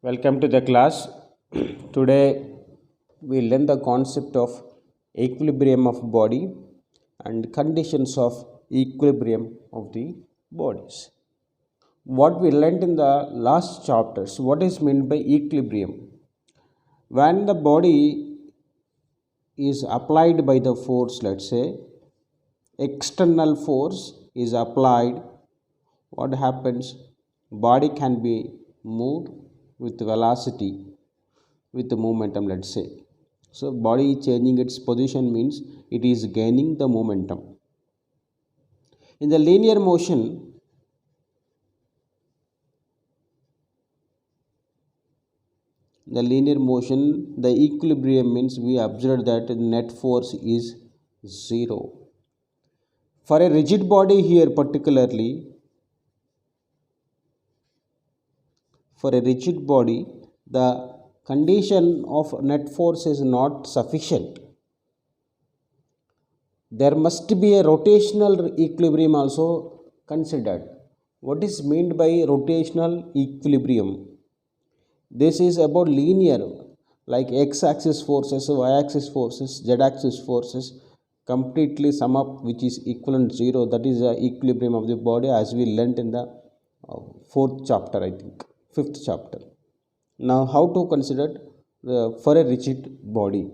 Welcome to the class. Today we learn the concept of equilibrium of body and conditions of equilibrium of the bodies. What we learned in the last chapters, what is meant by equilibrium? When the body is applied by the force, let's say external force is applied, what happens? Body can be moved with velocity with the momentum, let's say. So body changing its position means it is gaining the momentum. In the linear motion, the equilibrium means we observe that net force is zero. For a rigid body here particularly, the condition of net force is not sufficient. There must be a rotational equilibrium also considered. What is meant by rotational equilibrium? This is about linear, like x-axis forces, y-axis forces, z-axis forces completely sum up, which is equivalent 0. That is the equilibrium of the body, as we learnt in the fourth chapter, I think, fifth chapter. Now, how to consider for a rigid body?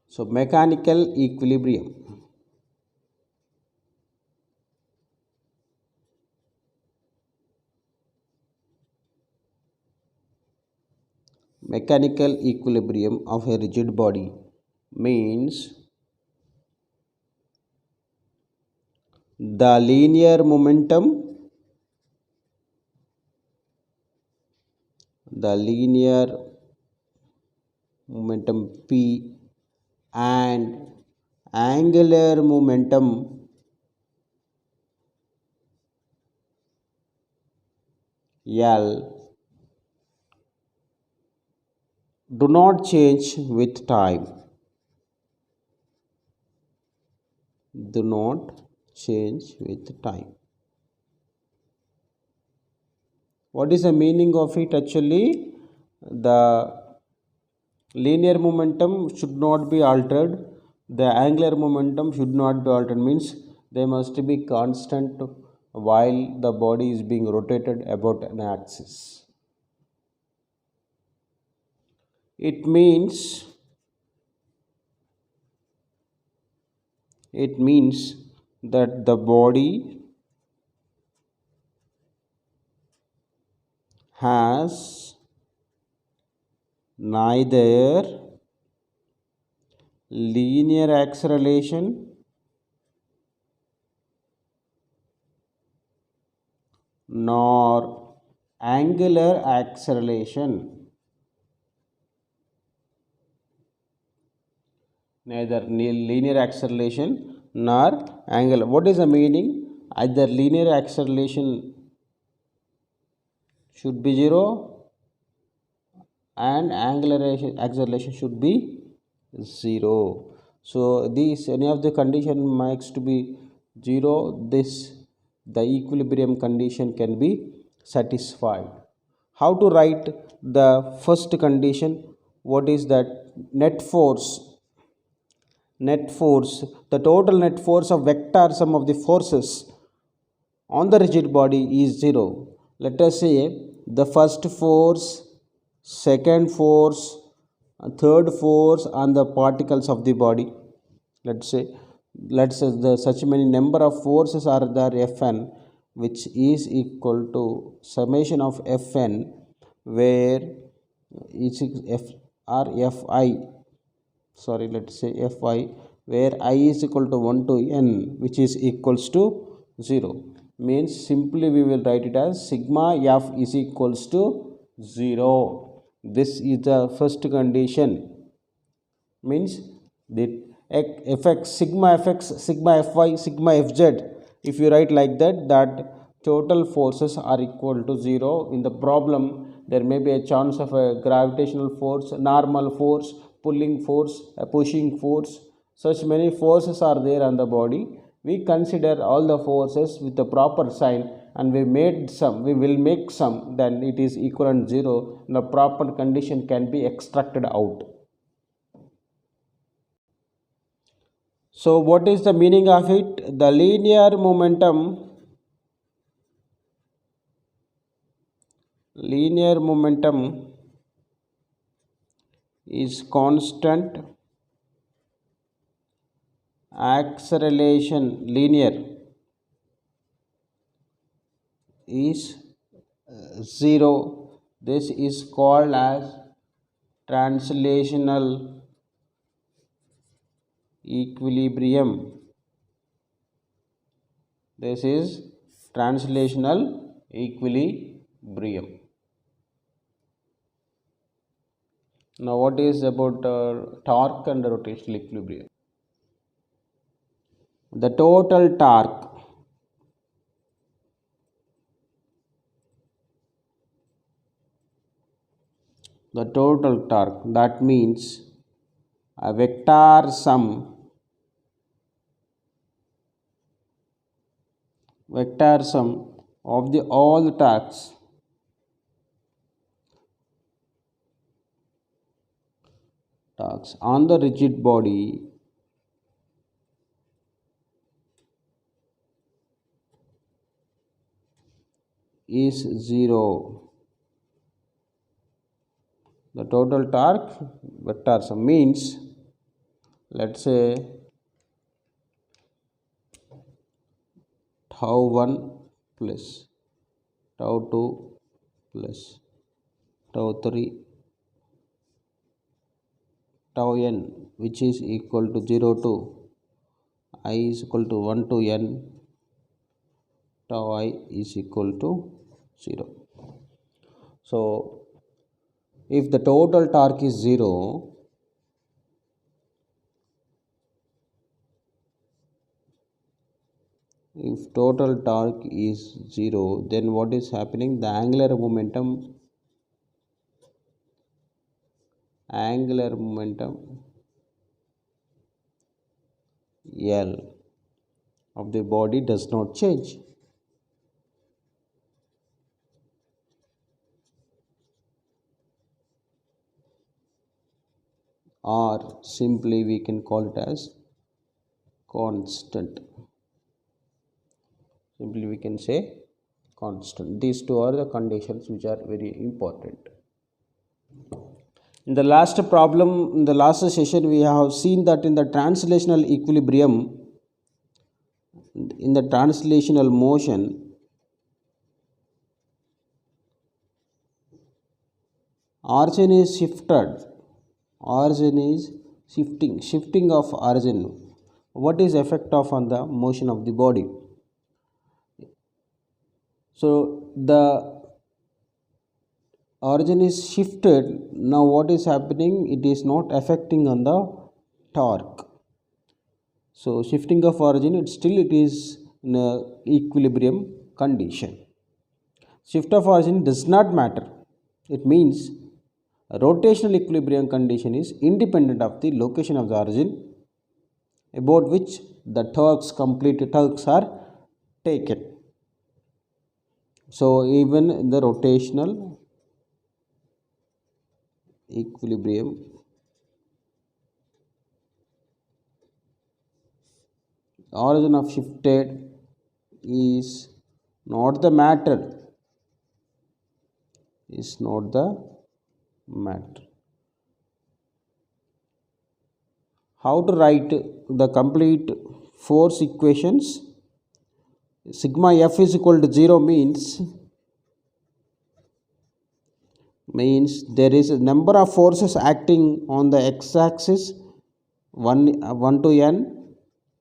So, mechanical equilibrium. Mechanical equilibrium of a rigid body means the linear momentum P and angular momentum L do not change with time. What is the meaning of it? Actually, the linear momentum should not be altered. The angular momentum should not be altered, means they must be constant while the body is being rotated about an axis. It means that the body has neither linear acceleration nor angular acceleration. Neither linear acceleration nor angular. What is the meaning? Either linear acceleration should be 0 and angular acceleration should be 0. So these any of the condition makes to be 0, the equilibrium condition can be satisfied. How to write the first condition? What is that? Net force, the total net force of vector sum of the forces on the rigid body is 0. Let us say the first force, second force, third force on the particles of the body. Let's say such many number of forces are there, Fn, which is equal to summation of Fn, where it's F or Fi. Sorry, let's say Fi, where I is equal to 1 to n, which is equals to 0. Means simply we will write it as sigma F is equals to 0. This is the first condition. Means the fx, sigma fy, sigma fz. If you write like that, total forces are equal to 0. In the problem, there may be a chance of a gravitational force, normal force, pulling force, pushing force. Such many forces are there on the body. we consider all the forces with the proper sign and we will make sum, then it is equivalent 0. The proper condition can be extracted out. So what is the meaning of it? The linear momentum is constant acceleration. Linear is 0. This is called as translational equilibrium. This is translational equilibrium. Now what is about torque and rotational equilibrium? The total torque that means a vector sum of the all torques on the rigid body is 0. The total torque vector sum means, let's say tau 1 plus tau 2 plus tau 3 tau n, which is equal to 0 to I is equal to 1 to n, tau I is equal to 0. So if the total torque is 0, then what is happening? The angular momentum L of the body does not change. Or simply we can call it as constant. Simply we can say constant. These two are the conditions which are very important. In the last session, we have seen that in the translational equilibrium, in the translational motion, origin is shifting of origin. What is effect of on the motion of the body? So the origin is shifted. Now what is happening? It is not affecting on the torque. So shifting of origin, it is in a equilibrium condition. Shift of origin does not matter. It means a rotational equilibrium condition is independent of the location of the origin about which the complete torques are taken. So even in the rotational equilibrium, origin of shifted is not the matter. How to write the complete force equations? Sigma F is equal to 0 means there is a number of forces acting on the x-axis 1 to n,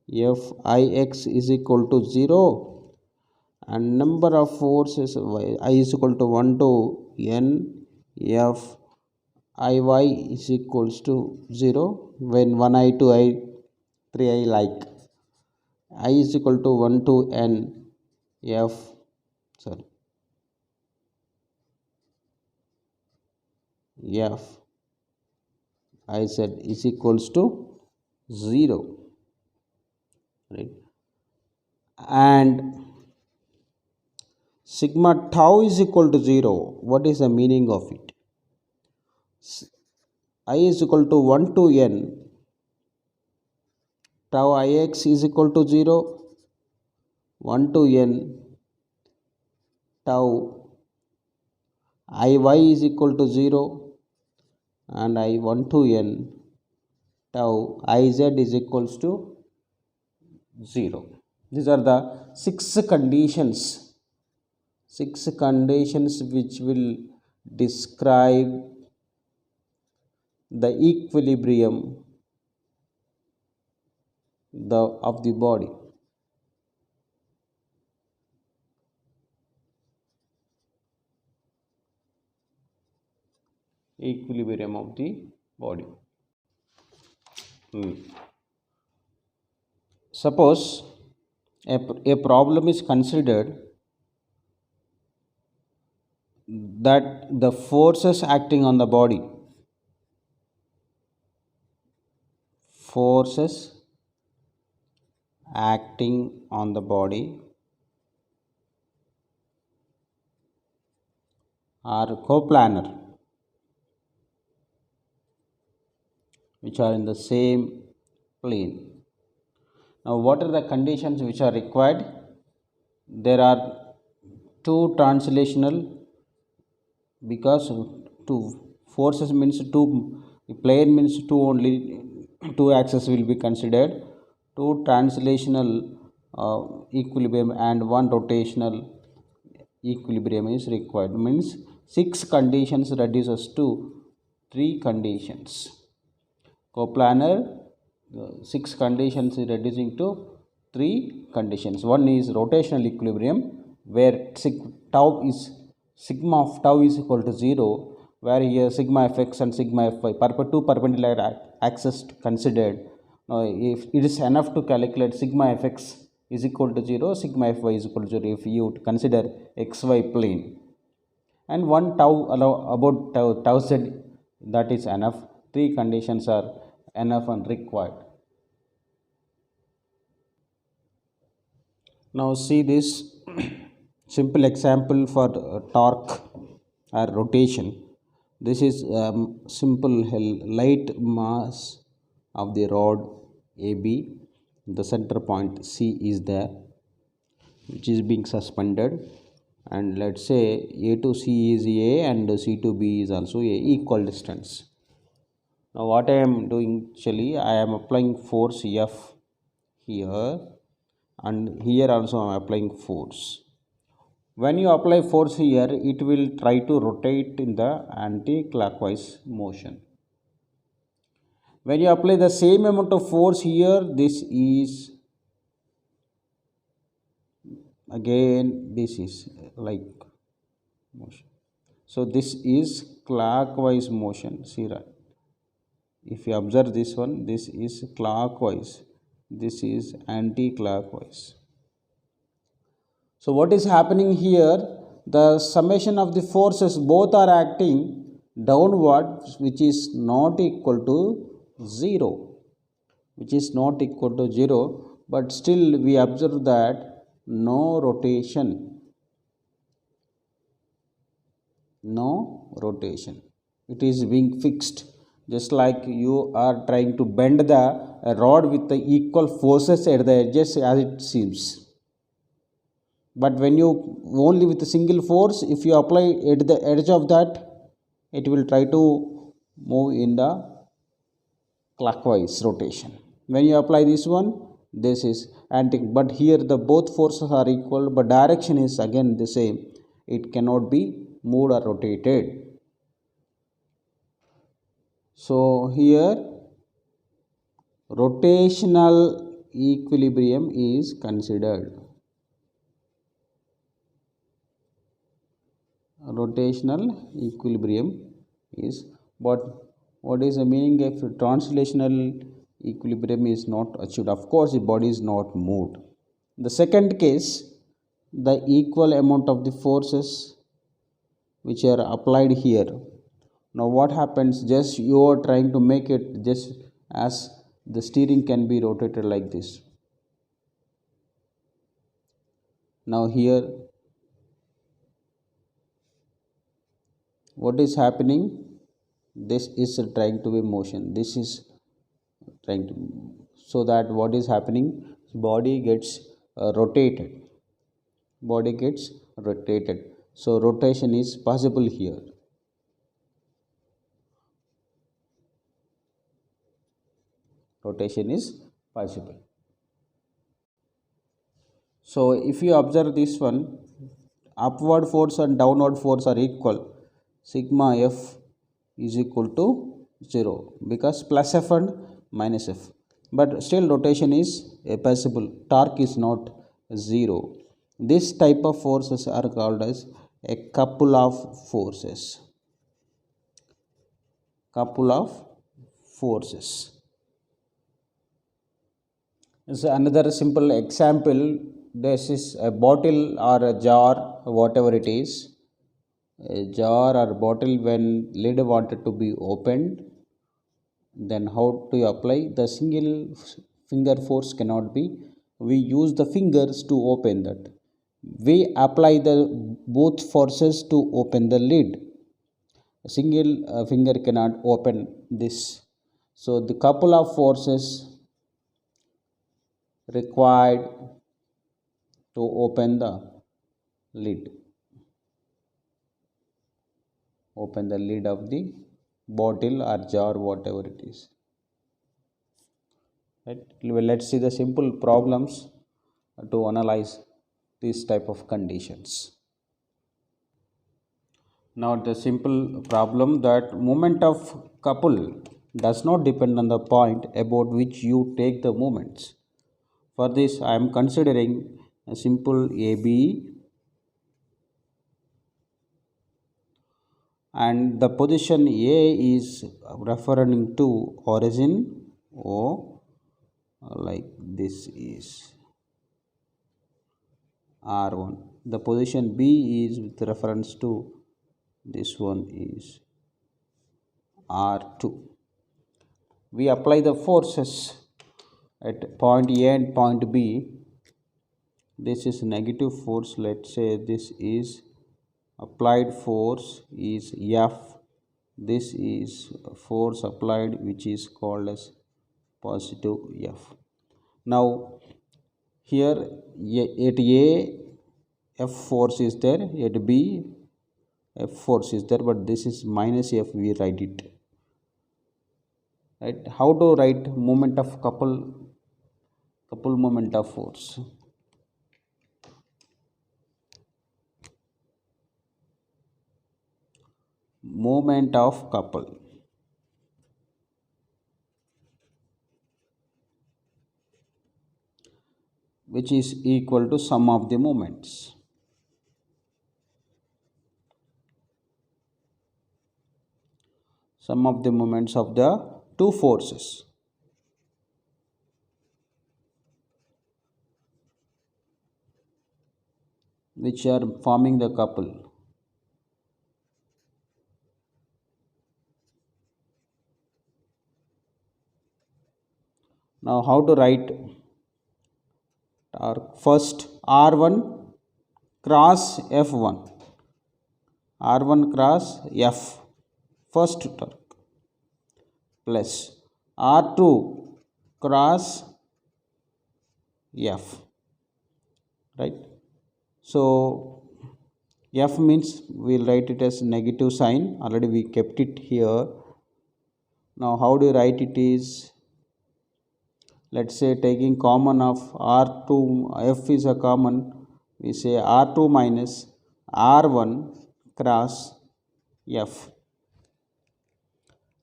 F I x is equal to 0, and number of forces I is equal to 1 to n, F I y is equals to 0 when 1i, 2i, 3i like. I is equal to 1 to n, F I z is equals to 0, right? and sigma tau is equal to 0. What is the meaning of it? I is equal to 1 to n, tau ix is equal to 0, 1 to n, tau iy is equal to 0, and I 1 to n, tau iz is equals to 0. These are the six conditions which will describe the equilibrium of the body. Equilibrium of the body. Suppose a problem is considered that the forces acting on the body, are coplanar, which are in the same plane. Now, what are the conditions which are required? There are two translational, because two forces means two, plane means two only, two axes will be considered. Two translational equilibrium and one rotational equilibrium is required. Means 6 conditions reduces to 3 conditions. Coplanar, 6 conditions is reducing to 3 conditions. One is rotational equilibrium, where sigma of tau is equal to 0, where here sigma fx and sigma fy, two perpendicular axes considered. Now, if it is enough to calculate sigma fx is equal to 0, sigma fy is equal to 0 if you consider xy plane, and one tau about tau z, that is enough. 3 conditions are enough and required. Now see this simple example for torque or rotation. This is simple light mass of the rod AB. The center point C is there, which is being suspended, and let's say A to C is A and C to B is also A, equal distance. Now what I am doing, actually I am applying force F here, and here also I am applying force. When you apply force here, it will try to rotate in the anti-clockwise motion. When you apply the same amount of force here, this is again, this is like motion. So this is clockwise motion. See, right? If you observe this one, this is clockwise, this is anti-clockwise. So what is happening here? The summation of the forces both are acting downward, which is not equal to 0, but still we observe that no rotation. It is being fixed, just like you are trying to bend the rod with the equal forces at the edges as it seems. But when you only with a single force, if you apply at the edge of that, it will try to move in the clockwise rotation. When you apply this one, this is anti, but here the both forces are equal, but direction is again the same. It cannot be moved or rotated. So here rotational equilibrium is considered. Rotational equilibrium is, but what is the meaning if translational equilibrium is not achieved? Of course, the body is not moved. The second case, the equal amount of the forces which are applied here. Now what happens, just you are trying to make it just as the steering can be rotated like this. Now here what is happening, this is trying to be motion, this is trying to, so that what is happening, body gets rotated, body gets rotated, so rotation is possible here. Rotation is possible. So if you observe this one, upward force and downward force are equal, sigma f is equal to 0 because plus f and minus f, but still rotation is possible, torque is not 0. This type of forces are called as a couple of forces, couple of forces. So another simple example, this is a bottle or a jar, whatever it is, a jar or bottle, when lid wanted to be opened, then how to apply the single finger force cannot be, we use the fingers to open that, we apply the both forces to open the lid, a single finger cannot open this, so the couple of forces required to open the lid, open the lid of the bottle or jar, whatever it is, right? Let's see the simple problems to analyze these type of conditions. Now the simple problem, that moment of couple does not depend on the point about which you take the moments. For this I am considering a simple AB, and the position A is referring to origin O, like this is R1, the position B is with reference to this one is R2. We apply the forces at point A and point B. This is negative force, let's say this is applied force is F, this is force applied which is called as positive F. Now here at A F force is there, at B F force is there, but this is minus F, we write it, right? How to write moment of couple moment of force? Moment of couple, which is equal to sum of the moments. Sum of the moments of the two forces. Which are forming the couple. Now how to write torque? First R1 cross F1, R1 cross F, first torque, plus R2 cross F, right? So F means we'll write it as negative sign, already we kept it here. Now how do you write it is, let's say taking common of R2, F is a common, we say R2 minus R1 cross F,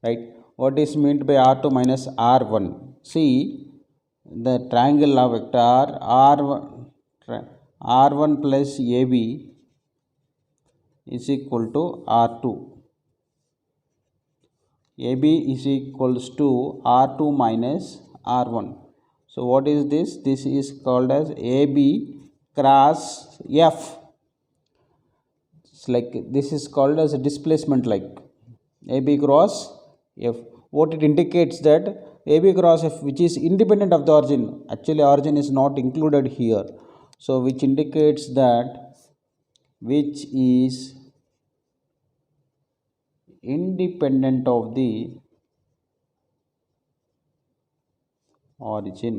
right? What is meant by R2 minus R1? See the triangle of vector R1 plus AB is equal to R2. AB is equals to R2 minus R1. So what is this? This is called as AB cross F. It's like this is called as a displacement, like AB cross F. What it indicates that AB cross F, which is independent of the origin. Actually origin is not included here. so which indicates that which is independent of the origin.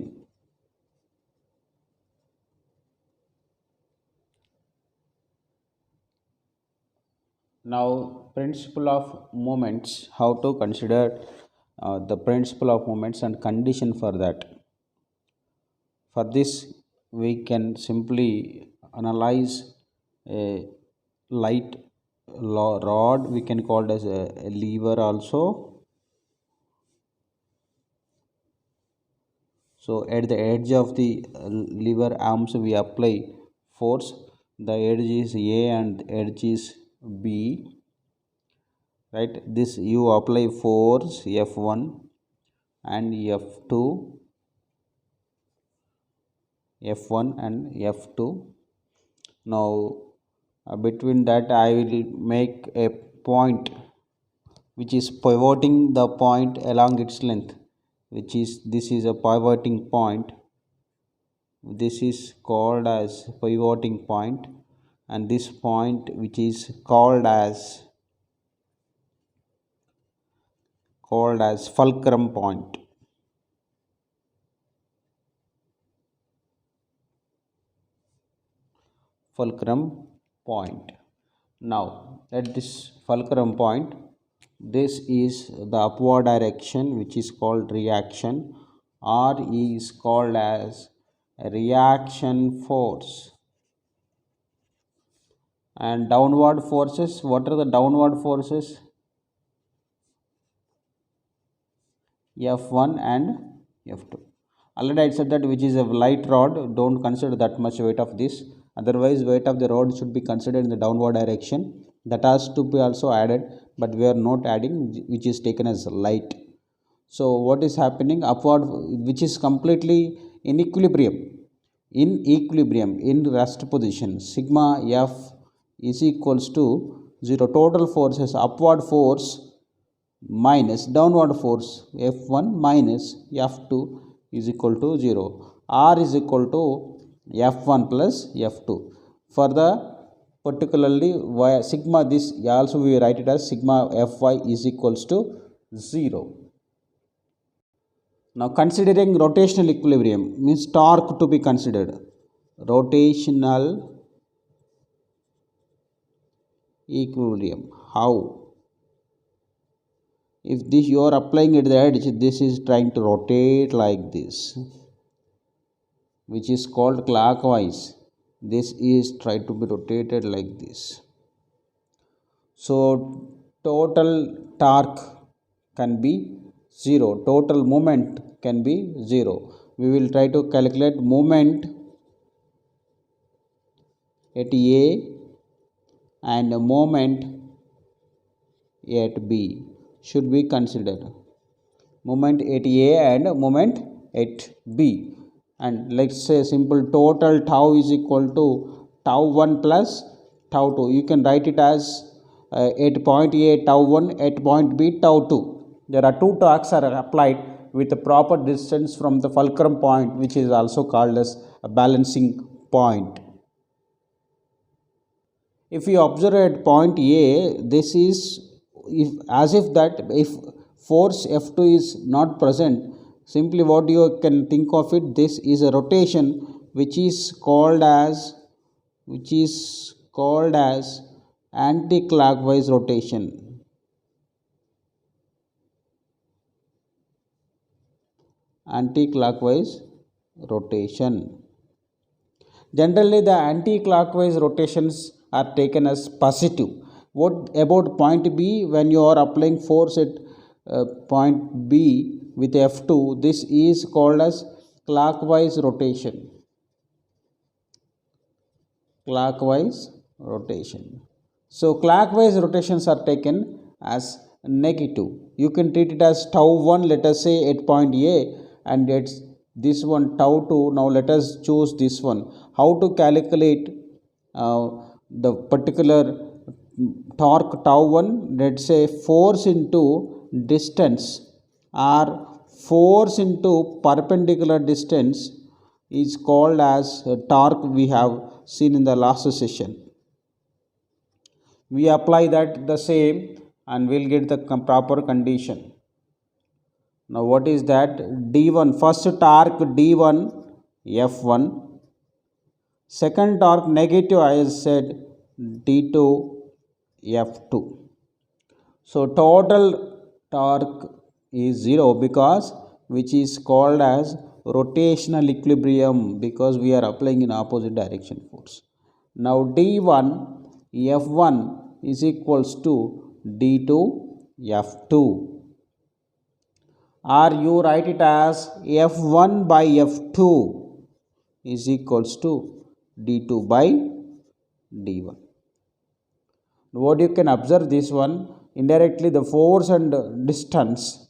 Now, principle of moments, how to consider the principle of moments and condition for that. For this, we can simply analyze a light rod, we can call it as a lever also. So at the edge of the lever arms we apply force. The edge is A and edge is B, right? This you apply force F1 and F2, F1 and F2. Now between that I will make a point which is pivoting the point along its length, which is this is a pivoting point. This is called as pivoting point, and this point which is called as fulcrum point. Fulcrum point. Now at this fulcrum point, this is the upward direction which is called reaction, or is called as reaction force. And downward forces, what are the downward forces? F1 and F2. Already I said that which is a light rod, don't consider that much weight of this, otherwise weight of the rod should be considered in the downward direction. That has to be also added, but we are not adding, which is taken as light. So what is happening? Upward, which is completely in equilibrium, in rest position, sigma F is equals to 0. Total force is upward force minus downward force F1 minus F2 is equal to 0. R is equal to F1 plus F2. For the particularly sigma, this also we write it as sigma Fy is equals to 0. Now considering rotational equilibrium means torque to be considered. Rotational equilibrium. How? If this you are applying at the edge, this is trying to rotate like this, which is called clockwise. This is trying to be rotated like this. So total torque can be 0, total moment can be 0. We will try to calculate moment at A and moment at B should be considered. Moment at A and moment at B, and let's say simple total tau is equal to tau 1 plus tau 2. You can write it as at point A tau 1, at point B tau 2. There are two torques are applied with the proper distance from the fulcrum point, which is also called as a balancing point. If you observe at point A, this is if force F2 is not present, simply what you can think of it, this is a rotation which is called as anti-clockwise rotation. Anti-clockwise rotation. Generally the anti-clockwise rotations are taken as positive. What about point B? When you are applying force at point B with F2, this is called as clockwise rotation. Clockwise rotation. So clockwise rotations are taken as negative. You can treat it as tau 1, let us say at point A, and it's this one tau 2. Now let us choose this one. How to calculate the particular torque tau 1? Let's say force into distance, or force into perpendicular distance is called as torque we have seen in the last session. We apply that the same and we'll get the proper condition. Now what is that? D1, first torque D1 F1, second torque negative I said D2 F2. So total torque is 0 because which is called as rotational equilibrium, because we are applying in opposite direction force. Now D1 F1 is equals to D2 F2, or you write it as F1 by F2 is equals to D2 by D1. What you can observe this one, indirectly the force and distance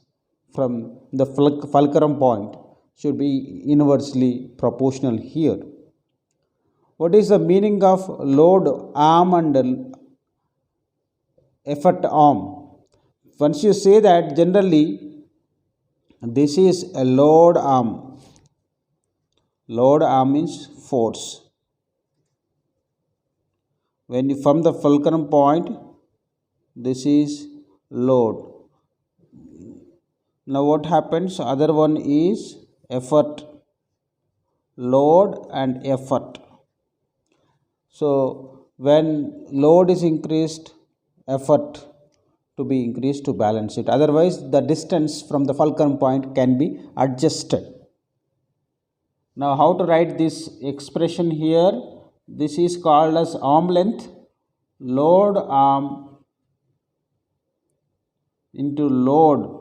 from the fulcrum point should be inversely proportional here. What is the meaning of load arm and effort arm? Once you say that, generally this is a load arm. Load arm means force. When you, from the fulcrum point, this is load. Now what happens? Other one is effort. Load and effort. So when load is increased, effort to be increased to balance it. Otherwise the distance from the fulcrum point can be adjusted. Now how to write this expression here? This is called as arm length, load arm into load,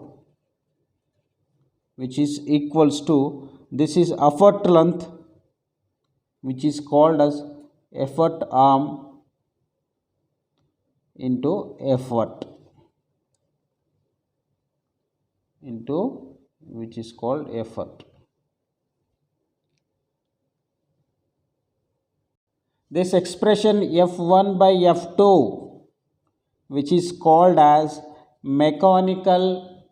which is equals to, this is effort length, which is called as effort arm into effort, into which is called effort. This expression F1 by F2, which is called as mechanical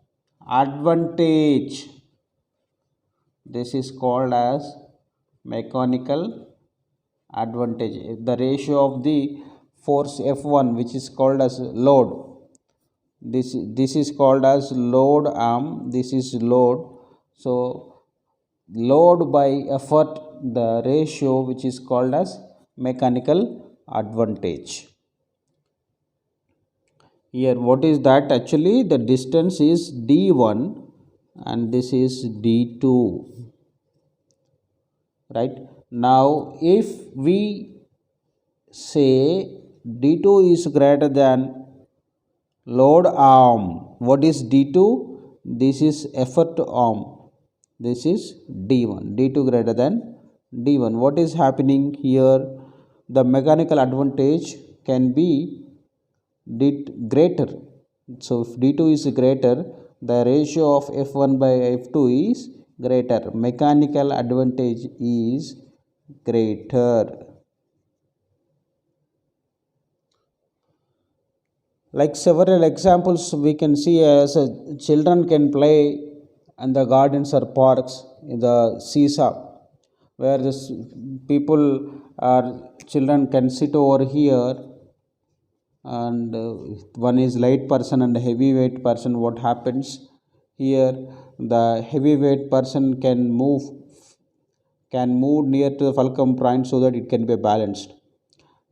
advantage. This is called as mechanical advantage. The ratio of the force F1, which is called as load. This is called as load arm. This is load. So load by effort, the ratio which is called as mechanical advantage. Here what is that? Actually the distance is D1 and this is D2, right? Now if we say D2 is greater than load arm, what is D2? This is effort arm. This is D1. D2 greater than D1. What is happening here? The mechanical advantage can be greater. So if D2 is greater, the ratio of F1 by F2 is greater. Mechanical advantage is greater. Like several examples we can see, as children can play in the gardens or parks, in the seesaw, where this people or children can sit over here, and one is light person and heavyweight person. What happens here? The heavyweight person can move near to the fulcrum point so that it can be balanced.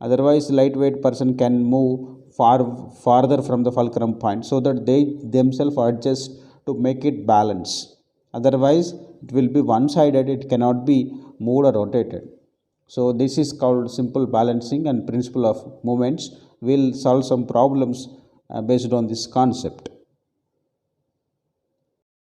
Otherwise lightweight person can move farther from the fulcrum point so that they themselves adjust to make it balance. Otherwise it will be one sided, it cannot be moved or rotated. So this is called simple balancing and principle of movements. We'll solve some problems based on this concept.